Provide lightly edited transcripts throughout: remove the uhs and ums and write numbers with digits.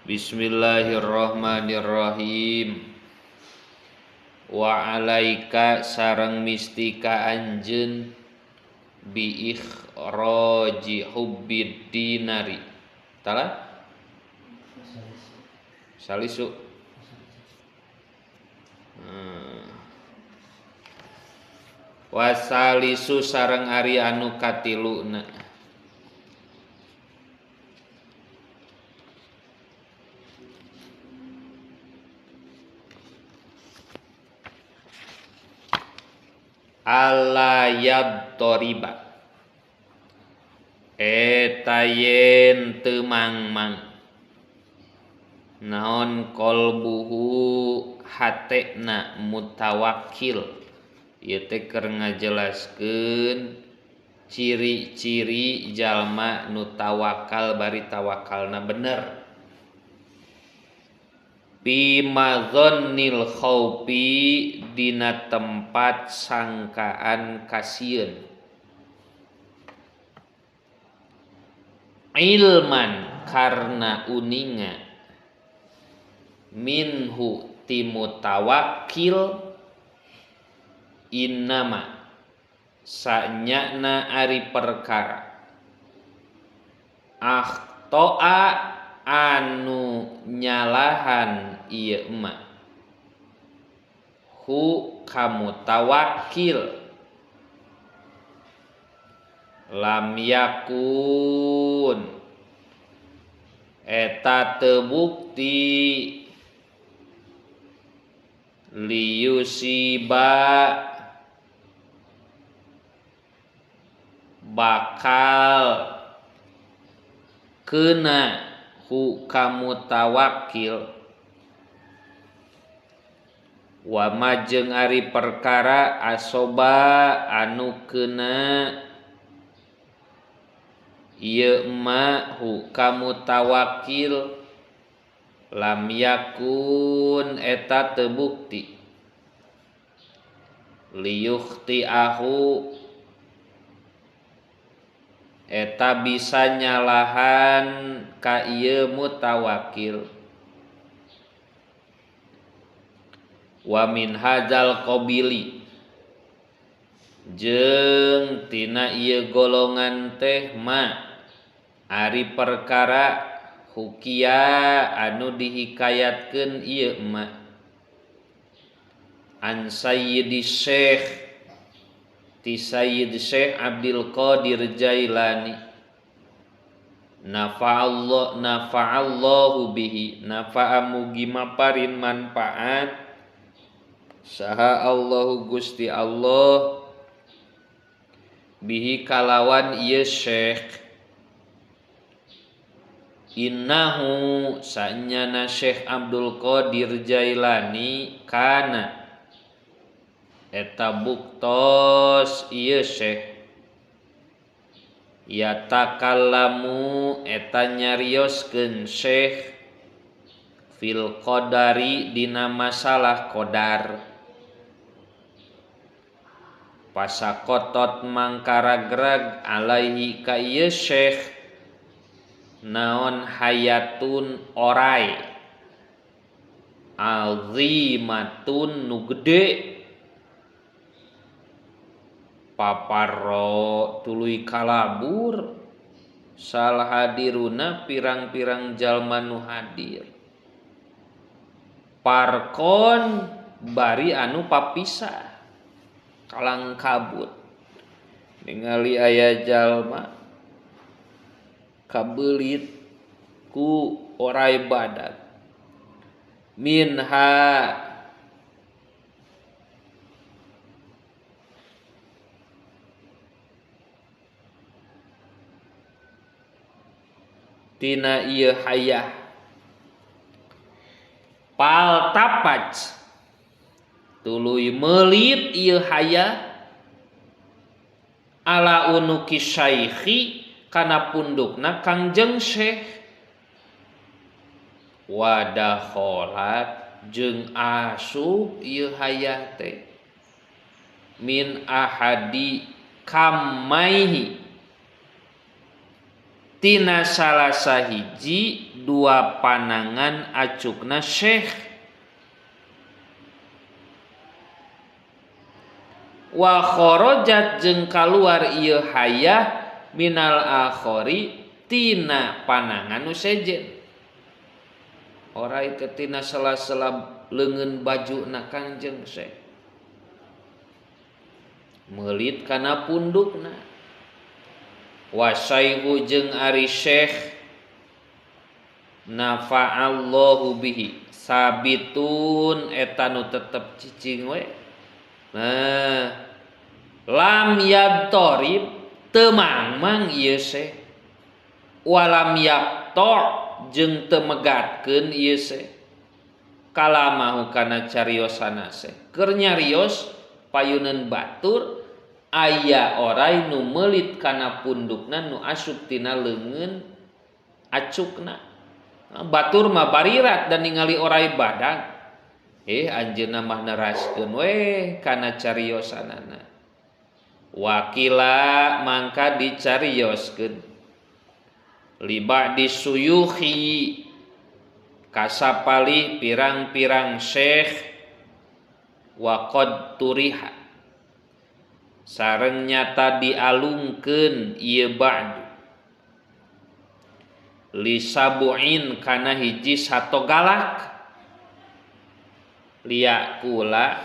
Bismillahirrahmanirrahim. Wa alaika sareng mistika anjeun bi ikhraji hubbid dinari. Tala? Salisu. Wasalisu sareng ari anu katiluna. Alayab toriba eta yen teu mangmang naon qalbuhu hatena mutawakkil ieu teh keur ngajelaskeun ciri-ciri jalma nu tawakal bari tawakalna bener. Fi madzonnil khaufi dina tempat sangkaan kasieun. Ilman karna uninga minhu timutawakkil innama sanyana ari perkara akhtoa anu nyalahan ieu mah hu kamutawakkil lam yakun eta teu bukti liyusiba bakal keuna hu kamutawakkil wa majeng ari perkara asoba anu keuna ieu ma hu kamutawakkil lam yakun eta teu bukti liyukhti'ahu eta bisa nyalahan ka ieu mutawakkil. Wa min hadzal qabili jeung tina ieu golongan teh ma ari perkara hukia anu dihikayatkeun ieu ma an sayyidi syekh ti Sayyid Syekh Abdul Qadir Jailani nafa'allahu bihi nafa'a mugi maparin manfaat saha Allahu Gusti Allah bihi kalawan ieu syekh. Innahu sanyana Syekh Abdul Qadir Jailani kana eta buktos ieu syekh yatakallamu eta nyarioskeun syekh fil qadari dina masalah qadar pasakotot mangkaragrag alaihi ka ieu syekh naon hayatun orai azimatun nu gede paparro tuluy kalabur sal hadiruna pirang-pirang jalma nu hadir parkon bari anu papisah kalang kabut ningali aya jalma kabeulit ku orai badat minha tina ieu hayah pal tapaj tuluy meulit ieu hayah ala unuki syaikhi kana pundukna Kangjeng Syekh wadakholat jeung asup ieu hayah teh min ahadi kamaihi tina salasa hiji dua panangan acukna syekh wa kharajat jeung kaluar ieu hayah minal akhori tina panangan nu sejen orai teh tina sela-sela leungeun bajuna Kangjeng Syekh meulit kana pundukna wasaihu jeung ari syekh nafa'allahu bihi sabitun eta nu tetep cicing we lam yadtorib teu mangmang ieu syekh walam yaqtor jeung teu megatkeun ieu syekh kalamahu kana cariosana syekh keur nyarios payuneun batur aya oray nu meulit kana pundukna nu asup tina leungeun acukna batur mah barirat dan ningali oray badag anjeunna mah neraskeun we kana cariosanana wakila mangka dicarioskeun liba disuyuhi kasapali pirang-pirang syekh waqad turiha sareng nyata dialungkeun ieu ba'du li sabu'in kana hiji sato galak liya kula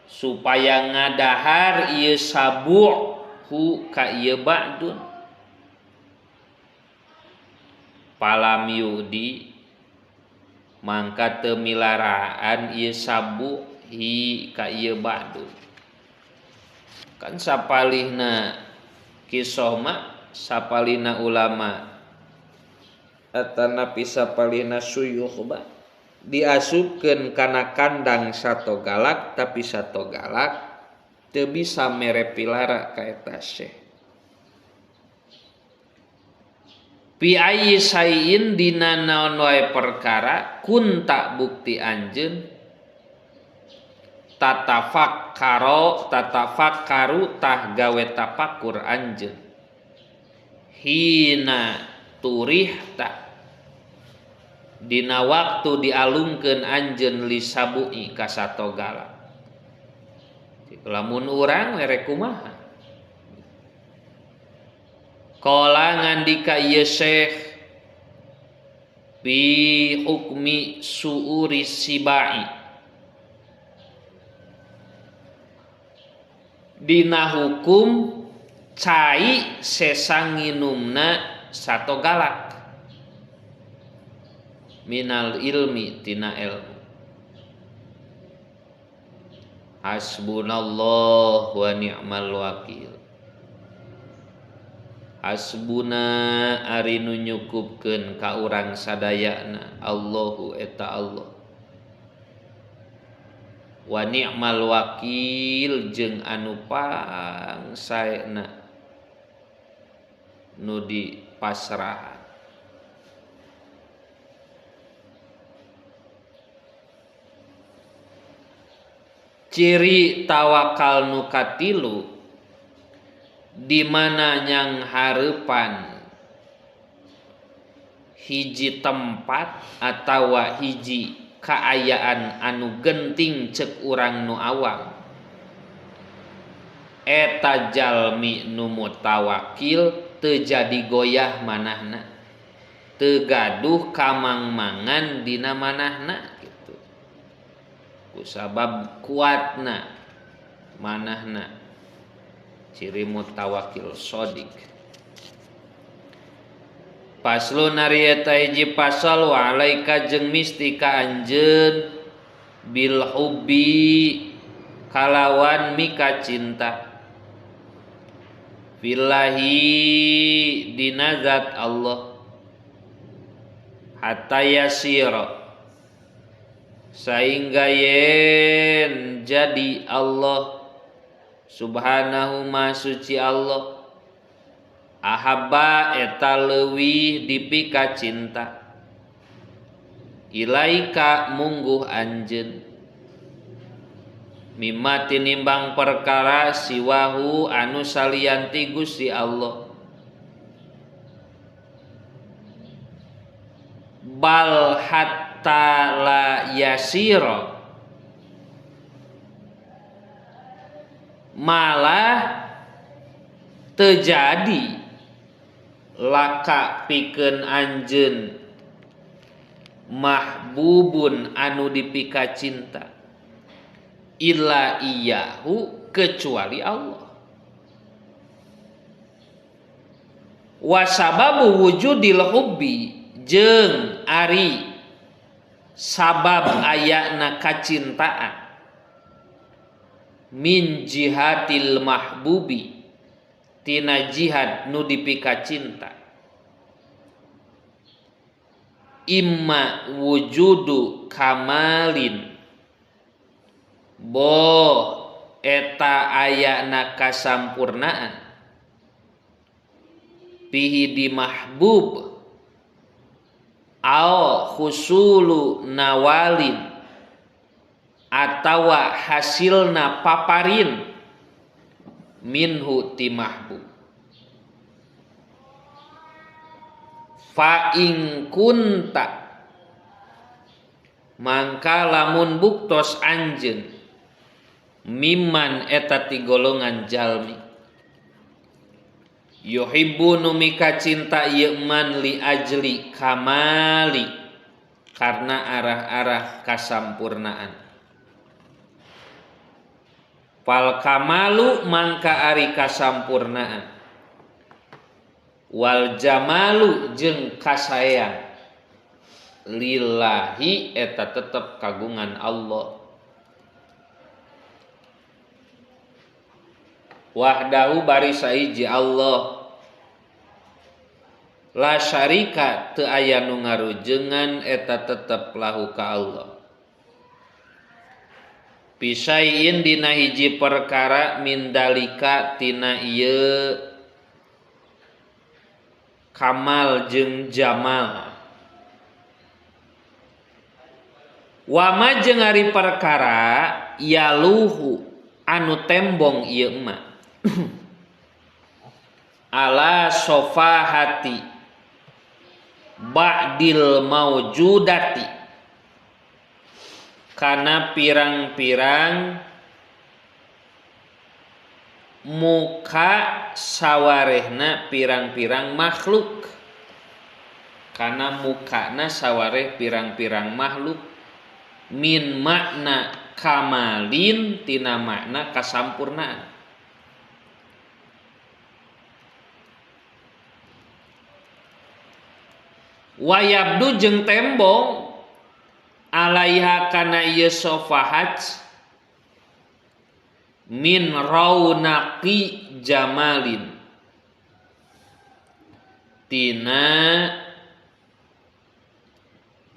supaya ngadahar ieu sabu' hu ka ieu ba'dun palam yudi mangka teu milaraan ieu sabu' hi ka ieu ba'dun kan sapalihna kisah mah sapalihna ulama atanapi sapalihna suyukh ba diasupkeun kana kandang sato galak tapi sato galak teu bisa mere pilara ka eta syekh pi ayyi sayin dina naon wae perkara kunta bukti anjeun tatafakkaru tah gawe tafakur anjeun hina turihta dina waktu dialungkeun anjeun li sabu'i ka sato galak lamun urang mere kumaha qala ngandika ieu syekh bi hukmi suuri sibai dina hukum cai sesanginumna sato galak minal ilmi tina ilmu hasbunallah wa ni'mal wakil hasbuna ari nu nyukupkeun ka urang sadayana Allahu eta Allah wa ni'mal wakil jeung anu pangsaena nu dipasrahan ciri tawakal nu katilu di mana nyang hareupan hiji tempat atawa hiji kaayaan anu genting cek urang nu awam eta jalmi nu mutawakil teu jadi goyah manahna teu gaduh kamangmangan dina manahna gitu kusabab kuatna manahna ciri mutawakil sodik Paslun ari eta hiji pasal wa alaika jeung misti ka anjeun bil hubbi kalawan mika cinta billahi dina zat Allah hatta yasira sehingga yen jadi Allah subhanahu ma suci Allah ahabba eta leuwih dipika cinta ilaika mungguh anjeun mimma tinimbang perkara siwahu anu salianti Gusti Allah bal hatta la yasira, malah terjadi laka pikeun anjeun mahbubun anu dipika cinta illa iyahu kecuali Allah. Wa sababu wujudil hubbi jeung ari sabab ayana kacintaan min jihatil mahbubi tina jihad nu dipika cinta imma wujudu kamalin boh eta ayana kasampurnaan pihi di mahbub au husulu nawalin atawa hasilna paparin minhu ti mahbub. Fa in kunta mangka lamun buktos anjeun mimman eta ti golongan jalmi yuhibbu numika cinta ieu man li ajli kamali karena arah-arah kasampurnaan. Fal kamalu mangka ari kasampurnaan wal jamalu jeung kasayang lillahi eta tetep kagungan Allah wahdahu bari saiji Allah la syarika teu aya nu ngarujengan eta tetep lahu ka Allah pisain dina hiji perkara min dalika tina ieu kamal jeung jamal wama jeung ari perkara yaluhu anu tembong ieu mah ala sofahati ba'dil maujudati kana pirang-pirang muka sawarehna pirang-pirang makhluk kana mukana sawareh pirang-pirang makhluk min makna kamalin tina makna kasampurnaan wayabdu jeung tembong alaiha kana ieu sofahat min raunaqi jamalin tina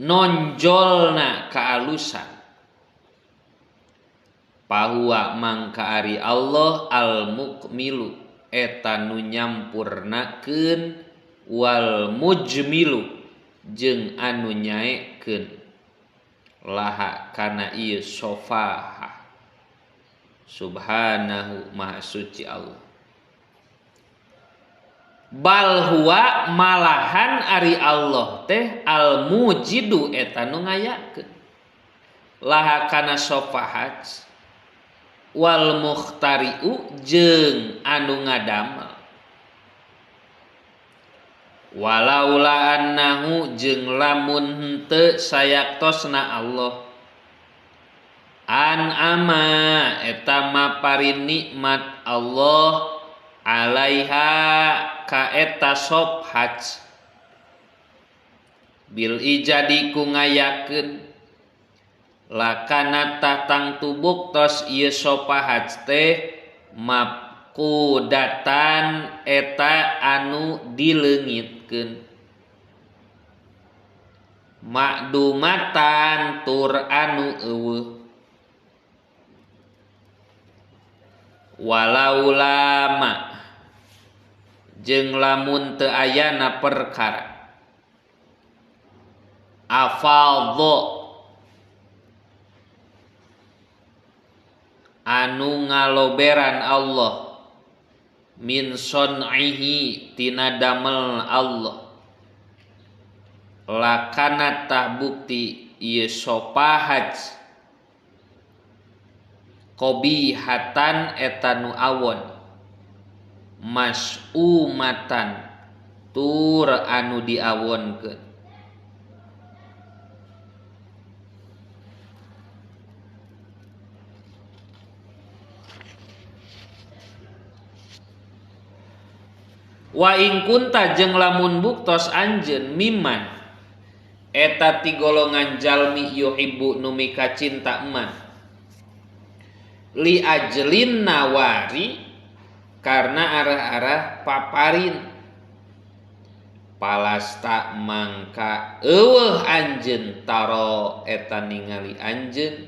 nonjolna kaalusan pahuwa mangka ari Allah al mukmilu eta nu nyampurnakeun wal mujmilu jeung anu nyaekeun laha kana ieu sofahah subhanahu maha suci Allah bal huwa malahan ari Allah teh al mujidu eta nu ngayakeun laha kana sofahat wal mukhtariu jeung anu ngadamel walaula annahu jeung lamun henteu sayaktosna Allah an ama eta maparin nikmat Allah alaiha ka eta sofhat bil ijadi ku ngayakeun lakana tatang tubuk tos ieu sofahat teh mapkudatan eta anu dileungitkeun makdumatan tur anu eueuh walau lama jeung lamun teu ayana perkara afadho anu ngaloberan Allah min son'ihi tina damel Allah lakana tah bukti ieu sopahaj qobihatan eta nu awon mas'umatan tur anu diawonkeun. Wa ing kunta jeung lamun buktos anjeun miman eta ti golongan jalmi yuhibbu nu mika cinta eman li ajlin nawari karena arah-arah paparin palasta mangka eueuh anjeun taro eta ningali anjeun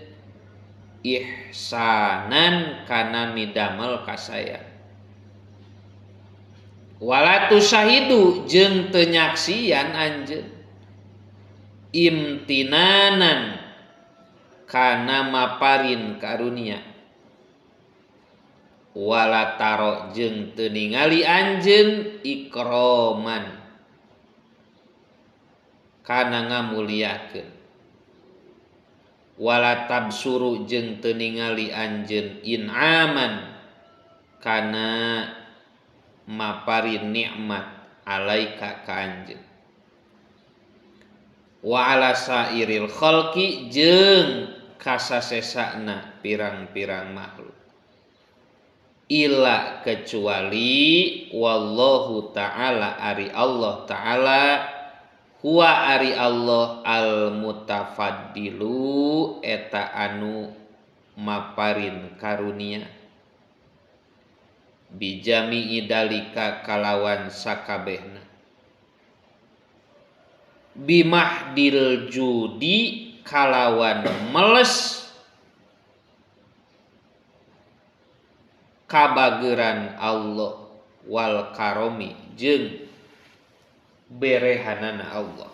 ihsanan kana midamel kasaya walatu syahidu jeung teu nyaksian anjeun imtinanan kana maparin karunia walataro jeung teu ningali anjeun ikroman kana ngamuliakeun walatabsuru jeung teu ningali anjeun in'aman kana maparin nikmat alaika ka anjeun wa ala sairil khalqi jeung kasasesana pirang-pirang makhluk illa kecuali wallahu ta'ala ari Allah ta'ala huwa ari Allah al mutafaddilu eta anu maparin karunia bijami idalika kalawan sakabehna bimahdil judi kalawan meles kabageran Allah wal karomi jeung berehanana Allah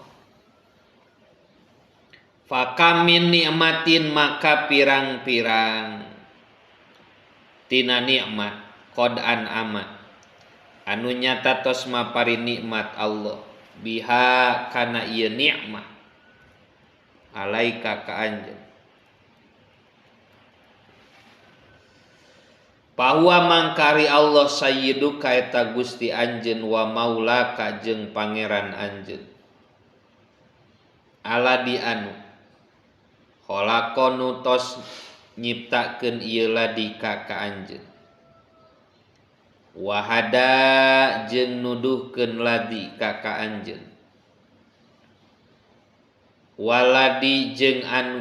fakamin nikmatin maka pirang-pirang tina nikmat qad amat anu nyata tos mapari nikmat Allah biha kana ieu nikmat alaika ka anjeun bahwa mangkari Allah sayyiduka eta Gusti anjeun wa maulaka jeung pangeran anjeun aladi anu khalaqonu tos nyiptakeun ieu ladika ka anjeun wahada jeung nuduhkeun ladi ka anjeun waladi jeung anu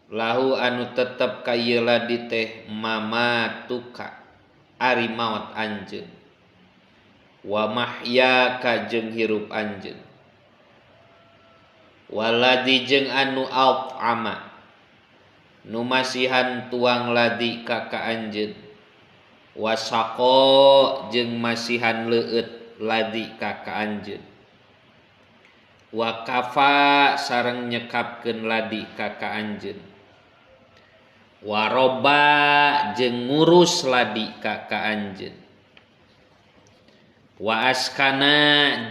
lahu anu tetep ka ieu ladi teh mamatuka ari maot anjeun wa mahyaka jeung hirup anjeun waladi jeung anu at'ama nu masihan tuang ladi ka anjeun wasaqo jeung masihan leueut ladi ka anjeun wa kafa sareng nyekapkeun ladi ka anjeun waroba jeung ngurus ladi ka anjeun wa askana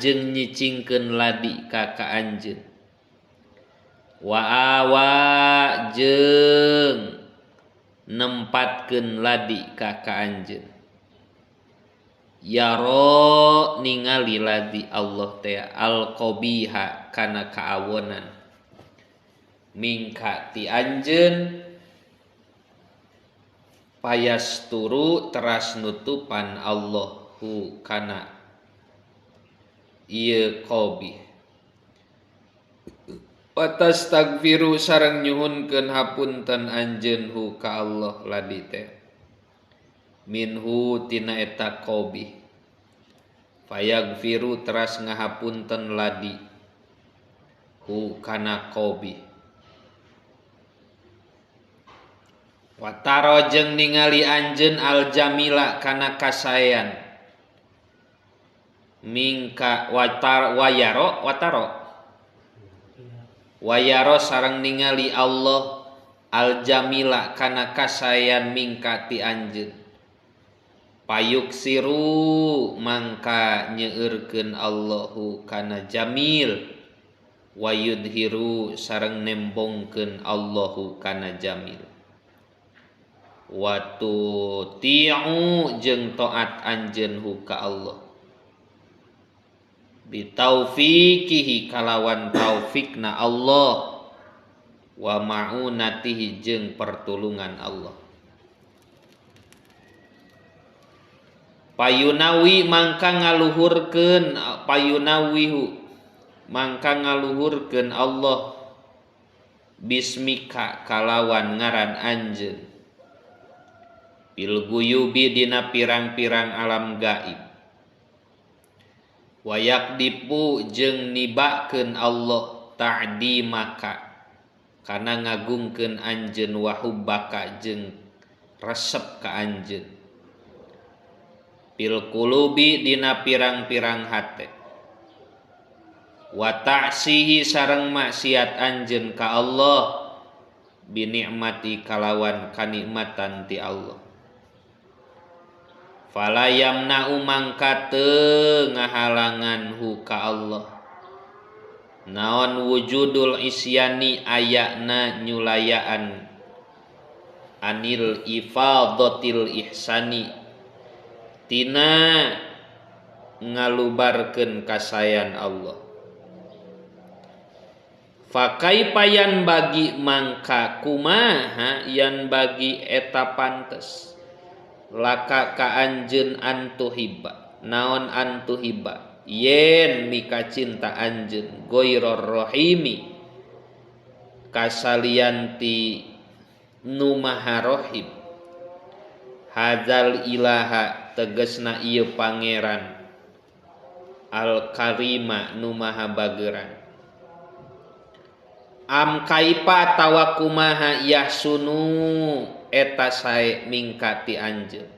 jeung nyicingkeun ladi ka anjeun wa awa jeung nempatkeun ladi ka anjeun yaro ningali ladi Allah teh al qabiha kana kaawonan mingka ti anjeun payasturu teras nutupan Allahu kana ieu qabih watas tagfiru sareng nyuhunkeun hapunten anjeun hu ka Allah ladi teh minhu tina eta qabih fayagfiru teras ngahapunten ladi hu kana qabih wataro jeung ningali anjeun al jamila kana kasayan mingka wayaro sareng ningali Allah al jamila kana kasayan mingka ti anjeun payuk siru mangka nyeueurkeun Allahu kana jamil wa yudhiru sareng nembongkeun Allahu kana jamil wa tuti'u jeung taat anjeun hu ka Allah bitaufiqihi kalawan taufikna Allah wa ma'unatihi jeung pertulungan Allah. Payunawi mangka ngaluhurkeun payunawihu mangka ngaluhurkeun Allah bismika kalawan ngaran anjeun bil guyubi dina pirang-pirang alam gaib wayak dipu jeung nibakeun Allah ta'dimaka kana ngagungkeun anjeun wahubbaka jeung resep ka anjeun bil qulubi dina pirang-pirang hate wa ta'sihi sareng maksiat anjeun ka Allah bi nikmati kalawan kanikmatan ti Allah fala yamna'u mangka teu ngahalangan hu ka Allah naon wujudul isyani ayana nyulayaan anil ifadatil ihsani tina ngalubarkeun kasayan Allah. Fakaipa yan bagi mangka kumaha yan bagi eta pantes laka ka anjeun antuhiba naon antuhiba yen mika cinta anjeun goiror rohimi kasalianti nu maha rohim hadzal ilaha tegesna ieu pangeran al karima nu maha bageuran am kaipa tawa kumaha yahsunu eta sae mingkati anjeun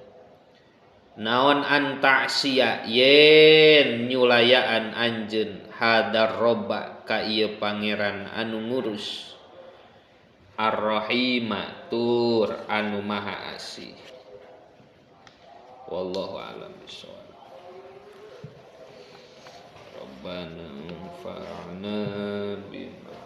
naon anta sia yen nyulayaan anjeun hadar robba ka ieu pangeran anu ngurus ar-rahima tur anu maha asih. Wallahu a'lam bishawab. Rabbana anfa'na bima